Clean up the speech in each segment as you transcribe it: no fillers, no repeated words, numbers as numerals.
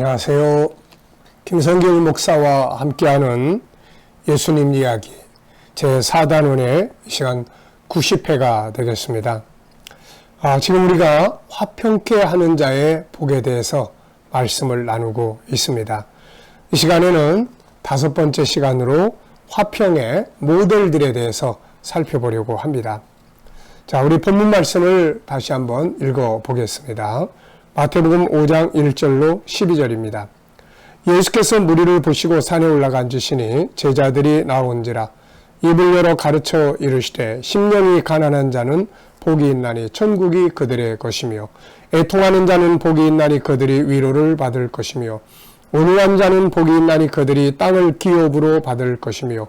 안녕하세요. 김성길 목사와 함께하는 예수님 이야기 제4단원의 시간 90회가 되겠습니다. 지금 우리가 화평케 하는 자의 복에 대해서 말씀을 나누고 있습니다. 이 시간에는 5번째 시간으로 화평의 모델들에 대해서 살펴보려고 합니다. 자, 우리 본문 말씀을 다시 한번 읽어보겠습니다. 마태복음 5장 1절로 12절입니다. 예수께서 무리를 보시고 산에 올라가 앉으시니 제자들이 나온지라 입을 열어 가르쳐 이르시되 심령이 가난한 자는 복이 있나니 천국이 그들의 것이며 애통하는 자는 복이 있나니 그들이 위로를 받을 것이며 온유한 자는 복이 있나니 그들이 땅을 기업으로 받을 것이며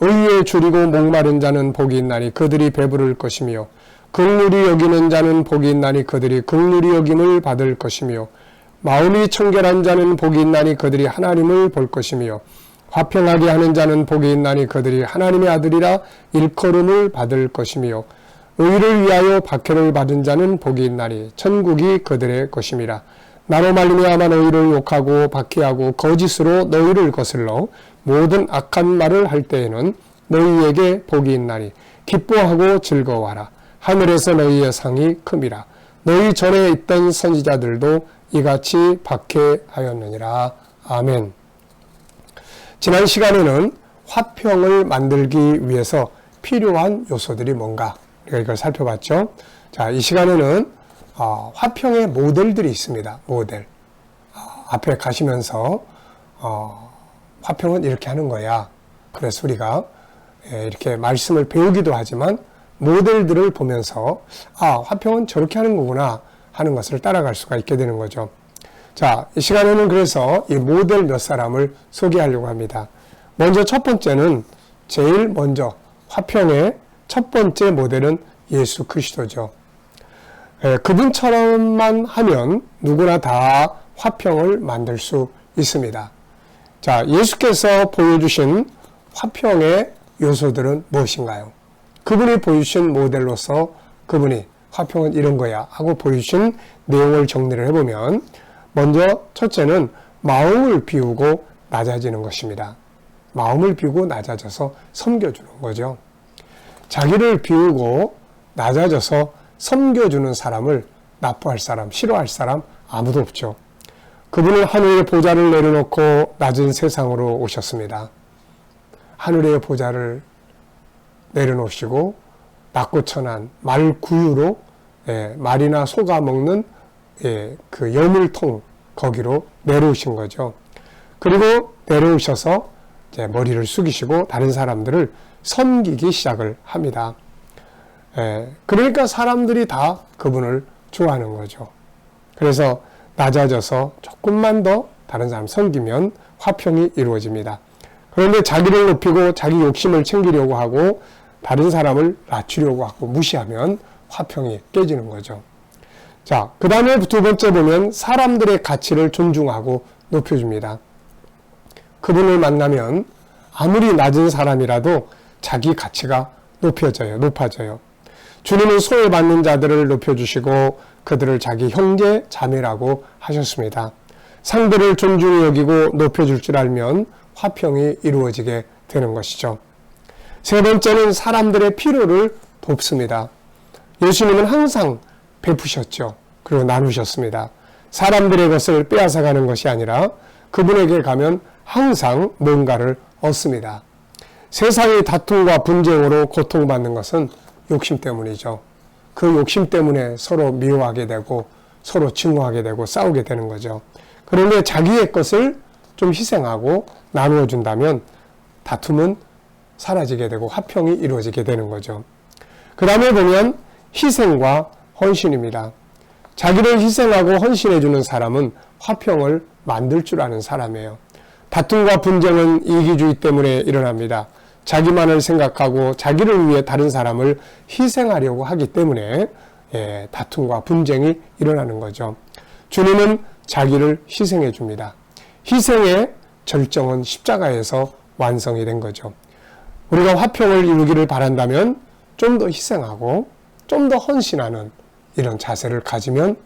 의에 줄이고 목마른 자는 복이 있나니 그들이 배부를 것이며 긍휼히 여기는 자는 복이 있나니 그들이 긍휼히 여김을 받을 것이며 마음이 청결한 자는 복이 있나니 그들이 하나님을 볼 것이며 화평하게 하는 자는 복이 있나니 그들이 하나님의 아들이라 일컬음을 받을 것이며 의를 위하여 박해를 받은 자는 복이 있나니 천국이 그들의 것임이라. 나로 말미암아 너희를 욕하고 박해하고 거짓으로 너희를 거슬러 모든 악한 말을 할 때에는 너희에게 복이 있나니 기뻐하고 즐거워하라. 하늘에서 너희의 상이 큼이라. 너희 전에 있던 선지자들도 이같이 박해하였느니라. 아멘. 지난 시간에는 화평을 만들기 위해서 필요한 요소들이 뭔가 우리가 이걸 살펴봤죠. 자, 이 시간에는 화평의 모델들이 있습니다. 모델. 앞에 가시면서 화평은 이렇게 하는 거야. 그래서 우리가 이렇게 말씀을 배우기도 하지만 모델들을 보면서 화평은 저렇게 하는 거구나 하는 것을 따라갈 수가 있게 되는 거죠. 자, 이 시간에는 그래서 이 모델 몇 사람을 소개하려고 합니다. 먼저 첫 번째는 제일 먼저 화평의 첫 번째 모델은 예수 그리스도죠. 그분처럼만 하면 누구나 다 화평을 만들 수 있습니다. 자, 예수께서 보여주신 화평의 요소들은 무엇인가요? 그분이 보여주신 모델로서 그분이 화평은 이런 거야 하고 보여주신 내용을 정리를 해보면 먼저 첫째는 마음을 비우고 낮아지는 것입니다. 마음을 비우고 낮아져서 섬겨주는 거죠. 자기를 비우고 낮아져서 섬겨주는 사람을 나빠할 사람, 싫어할 사람 아무도 없죠. 그분은 하늘의 보좌를 내려놓고 낮은 세상으로 오셨습니다. 하늘의 보좌를 내려놓으시고 낮고 천한 말구유로 말이나 소가 먹는 그 여물통 거기로 내려오신 거죠. 그리고 내려오셔서 이제 머리를 숙이시고 다른 사람들을 섬기기 시작을 합니다. 그러니까 사람들이 다 그분을 좋아하는 거죠. 그래서 낮아져서 조금만 더 다른 사람 섬기면 화평이 이루어집니다. 그런데 자기를 높이고 자기 욕심을 챙기려고 하고 다른 사람을 낮추려고 하고 무시하면 화평이 깨지는 거죠. 자, 그 다음에 두 번째 보면 사람들의 가치를 존중하고 높여줍니다. 그분을 만나면 아무리 낮은 사람이라도 자기 가치가 높아져요. 주님은 소외받는 자들을 높여주시고 그들을 자기 형제, 자매라고 하셨습니다. 상대를 존중히 여기고 높여줄 줄 알면 화평이 이루어지게 되는 것이죠. 세 번째는 사람들의 필요를 돕습니다. 예수님은 항상 베푸셨죠. 그리고 나누셨습니다. 사람들의 것을 빼앗아가는 것이 아니라 그분에게 가면 항상 뭔가를 얻습니다. 세상의 다툼과 분쟁으로 고통받는 것은 욕심 때문이죠. 그 욕심 때문에 서로 미워하게 되고 서로 증오하게 되고 싸우게 되는 거죠. 그런데 자기의 것을 좀 희생하고 나누어 준다면 다툼은 사라지게 되고 화평이 이루어지게 되는 거죠. 그 다음에 보면 희생과 헌신입니다. 자기를 희생하고 헌신해주는 사람은 화평을 만들 줄 아는 사람이에요. 다툼과 분쟁은 이기주의 때문에 일어납니다. 자기만을 생각하고 자기를 위해 다른 사람을 희생하려고 하기 때문에 다툼과 분쟁이 일어나는 거죠. 주님은 자기를 희생해 줍니다. 희생의 절정은 십자가에서 완성이 된 거죠. 우리가 화평을 이루기를 바란다면 좀 더 희생하고 좀 더 헌신하는 이런 자세를 가지면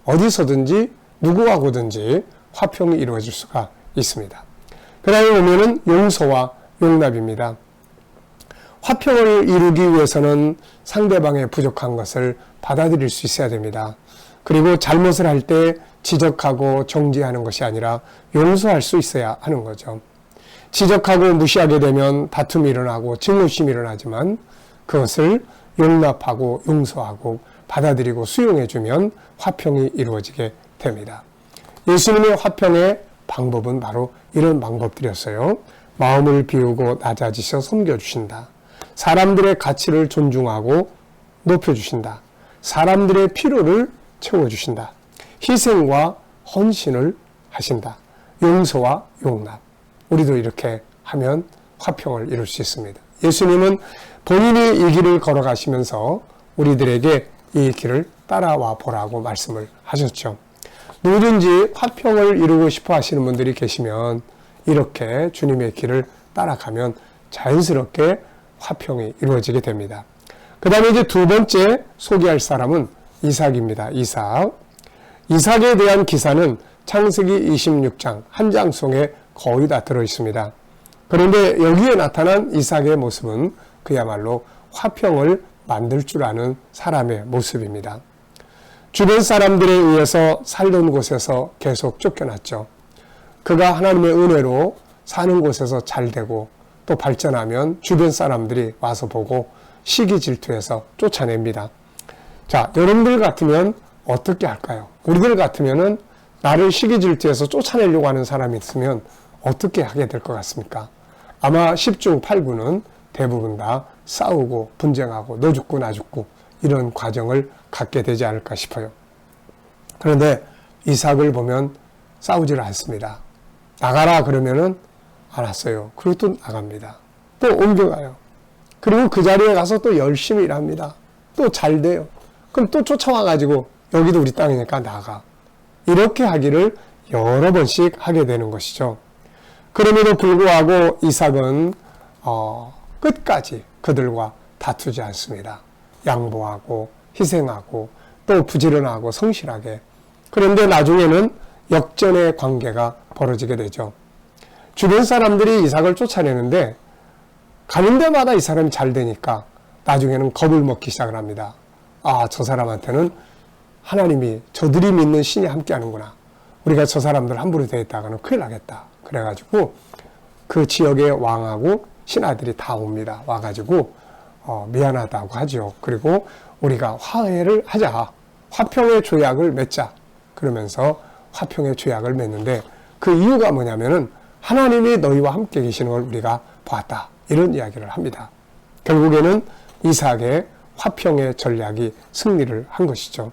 어디서든지 누구하고든지 화평이 이루어질 수가 있습니다. 그 다음에 보면은 용서와 용납입니다. 화평을 이루기 위해서는 상대방의 부족한 것을 받아들일 수 있어야 됩니다. 그리고 잘못을 할 때 지적하고 정지하는 것이 아니라 용서할 수 있어야 하는 거죠. 지적하고 무시하게 되면 다툼이 일어나고 증오심이 일어나지만 그것을 용납하고 용서하고 받아들이고 수용해주면 화평이 이루어지게 됩니다. 예수님의 화평의 방법은 바로 이런 방법들이었어요. 마음을 비우고 낮아지셔 섬겨주신다. 사람들의 가치를 존중하고 높여주신다. 사람들의 필요를 채워주신다. 희생과 헌신을 하신다. 용서와 용납. 우리도 이렇게 하면 화평을 이룰 수 있습니다. 예수님은 본인이 이 길을 걸어가시면서 우리들에게 이 길을 따라와 보라고 말씀을 하셨죠. 누구든지 화평을 이루고 싶어 하시는 분들이 계시면 이렇게 주님의 길을 따라가면 자연스럽게 화평이 이루어지게 됩니다. 그 다음에 이제 두 번째 소개할 사람은 이삭입니다. 이삭에 대한 기사는 창세기 26장 한 장송에 거의 다 들어있습니다. 그런데 여기에 나타난 이삭의 모습은 그야말로 화평을 만들 줄 아는 사람의 모습입니다. 주변 사람들에 의해서 살던 곳에서 계속 쫓겨났죠. 그가 하나님의 은혜로 사는 곳에서 잘 되고 또 발전하면 주변 사람들이 와서 보고 시기 질투해서 쫓아냅니다. 자, 여러분들 같으면 어떻게 할까요? 우리들 같으면은 나를 시기 질투해서 쫓아내려고 하는 사람이 있으면 어떻게 하게 될 것 같습니까? 아마 10중 8구는 대부분 다 싸우고 분쟁하고 너 죽고 나 죽고 이런 과정을 갖게 되지 않을까 싶어요. 그런데 이삭을 보면 싸우지를 않습니다. 나가라 그러면은 알았어요. 그리고 또 나갑니다. 또 옮겨가요. 그리고 그 자리에 가서 또 열심히 일합니다. 또 잘 돼요. 그럼 또 쫓아와가지고 여기도 우리 땅이니까 나가. 이렇게 하기를 여러 번씩 하게 되는 것이죠. 그럼에도 불구하고 이삭은 끝까지 그들과 다투지 않습니다. 양보하고 희생하고 또 부지런하고 성실하게. 그런데 나중에는 역전의 관계가 벌어지게 되죠. 주변 사람들이 이삭을 쫓아내는데 가는 데마다 이 사람이 잘 되니까 나중에는 겁을 먹기 시작을 합니다. 아, 저 사람한테는 하나님이 저들이 믿는 신이 함께 하는구나. 우리가 저 사람들 함부로 대했다가는 큰일 나겠다. 그래가지고 그 지역의 왕하고 신하들이 다 옵니다. 와가지고 미안하다고 하죠. 그리고 우리가 화해를 하자. 화평의 조약을 맺자. 그러면서 화평의 조약을 맺는데 그 이유가 뭐냐면은 하나님이 너희와 함께 계시는 걸 우리가 보았다. 이런 이야기를 합니다. 결국에는 이삭의 화평의 전략이 승리를 한 것이죠.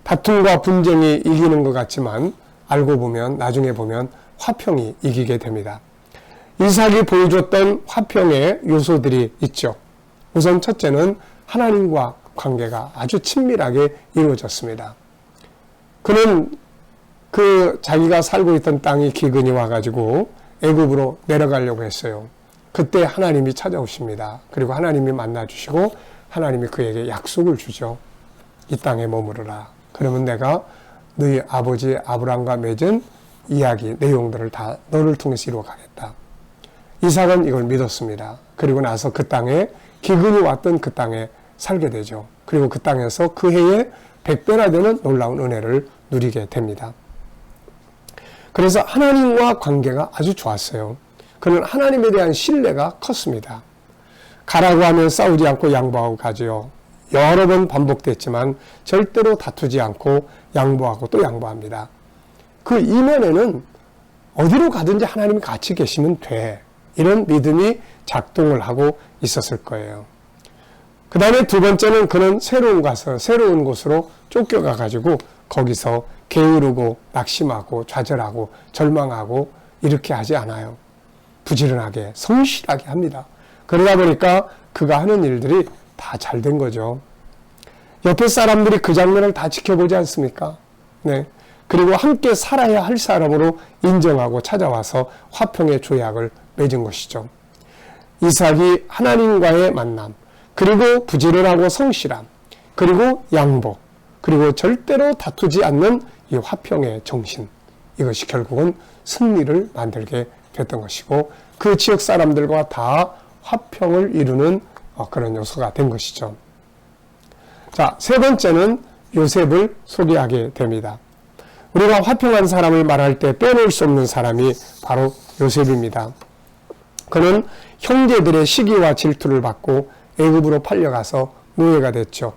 다툼과 분쟁이 이기는 것 같지만 알고 보면 나중에 보면 화평이 이기게 됩니다. 이삭이 보여줬던 화평의 요소들이 있죠. 우선 첫째는 하나님과 관계가 아주 친밀하게 이루어졌습니다. 그는 자기가 살고 있던 땅이 기근이 와가지고 애굽으로 내려가려고 했어요. 그때 하나님이 찾아오십니다. 그리고 하나님이 만나주시고 하나님이 그에게 약속을 주죠. 이 땅에 머무르라. 그러면 내가 너희 아버지 아브라함과 맺은 이야기, 내용들을 다 너를 통해서 이루어가겠다. 이삭은 이걸 믿었습니다. 그리고 나서 그 땅에 기근이 왔던 그 땅에 살게 되죠. 그리고 그 땅에서 그 해에 100배나 되는 놀라운 은혜를 누리게 됩니다. 그래서 하나님과 관계가 아주 좋았어요. 그는 하나님에 대한 신뢰가 컸습니다. 가라고 하면 싸우지 않고 양보하고 가죠. 여러 번 반복됐지만 절대로 다투지 않고 양보하고 또 양보합니다. 그 이면에는 어디로 가든지 하나님이 같이 계시면 돼. 이런 믿음이 작동을 하고 있었을 거예요. 그 다음에 두 번째는 그는 새로운 곳으로 쫓겨가가지고 거기서 게으르고 낙심하고 좌절하고 절망하고 이렇게 하지 않아요. 부지런하게 성실하게 합니다. 그러다 보니까 그가 하는 일들이 다 잘 된 거죠. 옆에 사람들이 그 장면을 다 지켜보지 않습니까? 네. 그리고 함께 살아야 할 사람으로 인정하고 찾아와서 화평의 조약을 맺은 것이죠. 이삭이 하나님과의 만남, 그리고 부지런하고 성실함, 그리고 양보, 그리고 절대로 다투지 않는 이 화평의 정신, 이것이 결국은 승리를 만들게 됐던 것이고 그 지역 사람들과 다 화평을 이루는 그런 요소가 된 것이죠. 자, 세 번째는 요셉을 소개하게 됩니다. 우리가 화평한 사람을 말할 때 빼놓을 수 없는 사람이 바로 요셉입니다. 그는 형제들의 시기와 질투를 받고 애굽으로 팔려가서 노예가 됐죠.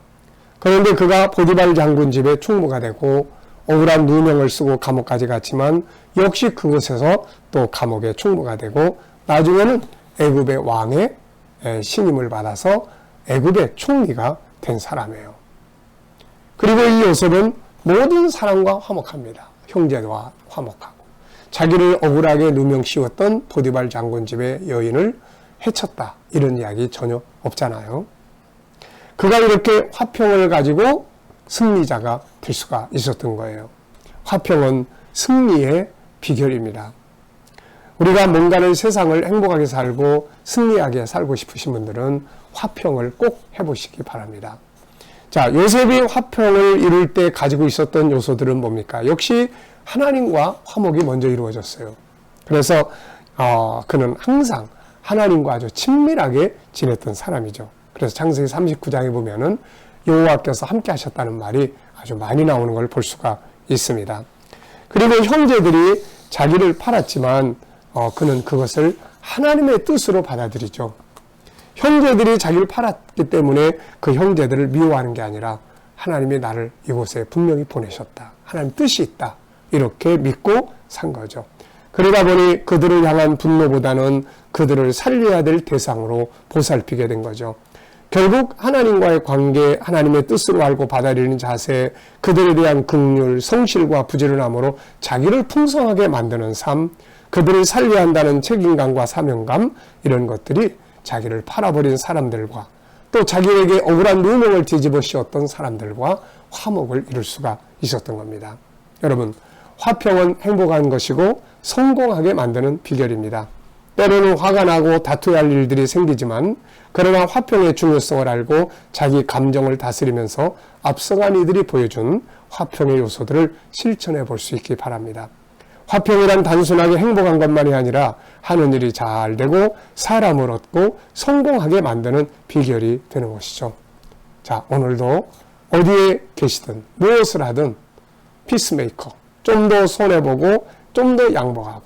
그런데 그가 보디발 장군 집에 충무가 되고 억울한 누명을 쓰고 감옥까지 갔지만 역시 그곳에서 또 감옥에 충무가 되고 나중에는 애굽의 왕의 신임을 받아서 애굽의 총리가 된 사람이에요. 그리고 이 요셉은 모든 사람과 화목합니다. 형제와 화목하고 자기를 억울하게 누명 씌웠던 보디발 장군 집의 여인을 해쳤다. 이런 이야기 전혀 없잖아요. 그가 이렇게 화평을 가지고 승리자가 될 수가 있었던 거예요. 화평은 승리의 비결입니다. 우리가 뭔가를 세상을 행복하게 살고 승리하게 살고 싶으신 분들은 화평을 꼭 해보시기 바랍니다. 자, 요셉이 화평을 이룰 때 가지고 있었던 요소들은 뭡니까? 역시 하나님과 화목이 먼저 이루어졌어요. 그래서 그는 항상 하나님과 아주 친밀하게 지냈던 사람이죠. 그래서 창세기 39장에 보면은 여호와께서 함께 하셨다는 말이 아주 많이 나오는 걸 볼 수가 있습니다. 그리고 형제들이 자기를 팔았지만 그는 그것을 하나님의 뜻으로 받아들이죠. 형제들이 자기를 팔았기 때문에 그 형제들을 미워하는 게 아니라 하나님이 나를 이곳에 분명히 보내셨다. 하나님 뜻이 있다. 이렇게 믿고 산 거죠. 그러다 보니 그들을 향한 분노보다는 그들을 살려야 될 대상으로 보살피게 된 거죠. 결국 하나님과의 관계, 하나님의 뜻으로 알고 받아들이는 자세, 그들에 대한 긍휼, 성실과 부지런함으로 자기를 풍성하게 만드는 삶, 그들을 살려야 한다는 책임감과 사명감, 이런 것들이 자기를 팔아버린 사람들과 또 자기에게 억울한 누명을 뒤집어 씌웠던 사람들과 화목을 이룰 수가 있었던 겁니다. 여러분, 화평은 행복한 것이고 성공하게 만드는 비결입니다. 때로는 화가 나고 다투어야 할 일들이 생기지만 그러나 화평의 중요성을 알고 자기 감정을 다스리면서 앞서간 이들이 보여준 화평의 요소들을 실천해 볼 수 있기 바랍니다. 화평이란 단순하게 행복한 것만이 아니라 하는 일이 잘 되고 사람을 얻고 성공하게 만드는 비결이 되는 것이죠. 자, 오늘도 어디에 계시든 무엇을 하든 피스메이커, 좀 더 손해보고 좀 더 양보하고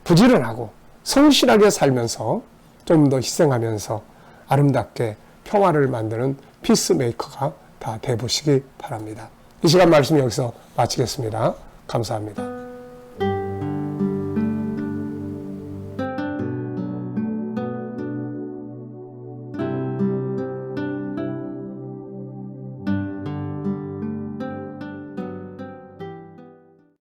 부지런하고 성실하게 살면서 좀 더 희생하면서 아름답게 평화를 만드는 피스메이커가 다 돼보시기 바랍니다. 이 시간 말씀 여기서 마치겠습니다. 감사합니다.